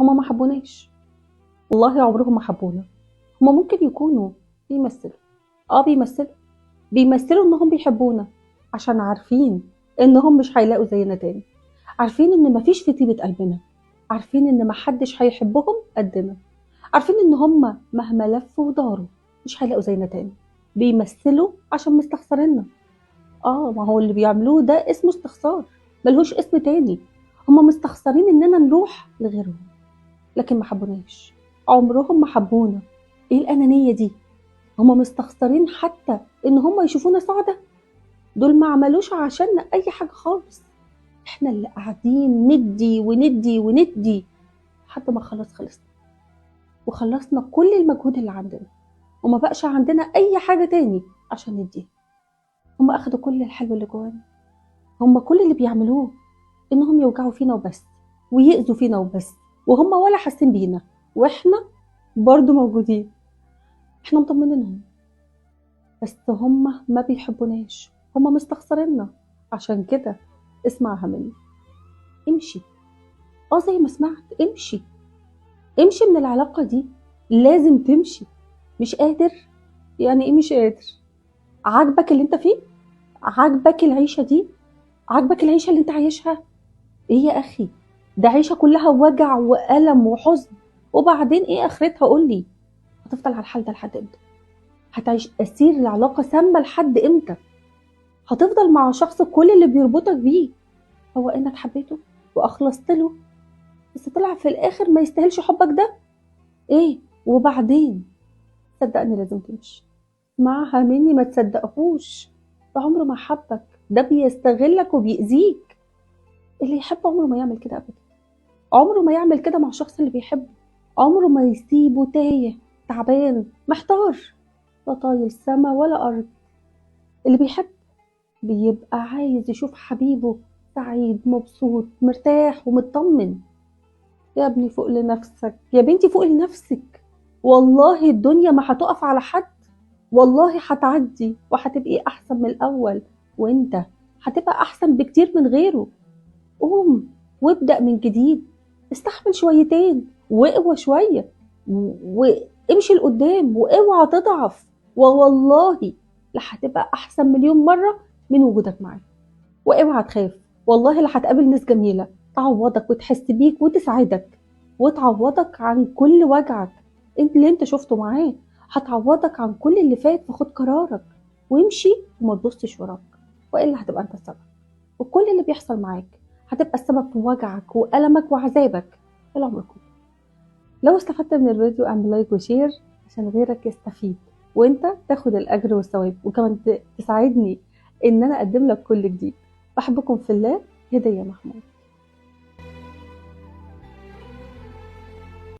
هما ما حبوناش، والله عمرهم ما حبونا. هما ممكن يكونوا بيمثلوا، بيمثلوا انهم بيحبونا عشان عارفين انهم مش هيلاقوا زينا تاني، عارفين ان مفيش في طيبة قلبنا، عارفين ان محدش هيحبهم قدنا، عارفين ان هما مهما لفوا وداروا مش هيلاقوا زينا تاني. بيمثلوا عشان مستخسريننا. ما هو اللي بيعملوه ده اسمه استخسار، ملهوش اسم تاني. هما مستخسرين اننا نروح لغيرهم، لكن ما حبوناش، عمرهم ما حبونا. ايه الانانية دي؟ هما مستخسرين حتى ان هما يشوفونا سعداء؟ دول ما عملوش عشان اي حاجة خالص. احنا اللي قاعدين ندي وندي وندي لحد ما خلصنا وخلصنا كل المجهود اللي عندنا، وما بقش عندنا اي حاجة تاني عشان نديها. هم اخدوا كل الحلو اللي جوانا. هم كل اللي بيعملوه انهم يوجعوا فينا وبس، ويأذوا فينا وبس، وهم ولا حاسين بينا، واحنا برضو موجودين. احنا مطمنينهم، بس هم ما بيحبوناش، هم مستخسريننا. عشان كده اسمعها مني، امشي. زي ما سمعت، امشي. امشي من العلاقة دي، لازم تمشي. مش قادر؟ يعني ايه مش قادر؟ عاجبك اللي انت فيه؟ عاجبك العيشة دي؟ عاجبك العيشة اللي انت عايشها؟ ايه يا اخي؟ ده عيشة كلها وجع وألم وحزن، وبعدين ايه اخرتها؟ قولي، هتفضل على الحال ده لحد امتى؟ هتعيش اسير العلاقة سامة لحد امتى؟ هتفضل مع شخص كل اللي بيربطك بيه هو انك حبيته واخلصت له، بس طلع في الاخر ما يستاهلش حبك ده؟ ايه وبعدين؟ صدقني لازم تمشي. معها مني، ما تصدقهوش. ده عمره ما حبك، ده بيستغلك وبيأذيك. اللي يحب عمره ما يعمل كده ابدا، عمره ما يعمل كده مع الشخص اللي بيحبه، عمره ما يسيبه تايه تعبان محتار، لا طايل سما ولا ارض. اللي بيحب بيبقى عايز يشوف حبيبه سعيد مبسوط مرتاح ومطمن. يا ابني فوق لنفسك، يا بنتي فوق لنفسك. والله الدنيا ما هتقف على حد، والله هتعدي وهتبقي احسن من الاول، وانت هتبقى احسن بكتير من غيره. قوم وابدأ من جديد، استحمل شويتين واقوى شوية، وامشي لقدام واوعى تضعف، ووالله لا هتبقى احسن مليون مرة من وجودك معاه. واوعى تخاف، والله لا هتقابل ناس جميلة تعوضك وتحس بيك وتساعدك، وتعوضك عن كل وجعك اللي انت شفته معاه، هتعوضك عن كل اللي فات. فخد قرارك وامشي وما تبصش وراك، والا هتبقى انت السبب. وكل اللي بيحصل معاك هتبقى السبب في وجعك وألمك وعذابك العمر كله. لو استفدت من الفيديو اعمل لايك وشير عشان غيرك يستفيد، وانت تاخد الأجر والثواب، وكمان تساعدني ان انا اقدم لك كل جديد. بحبكم في الله. هدية محمود.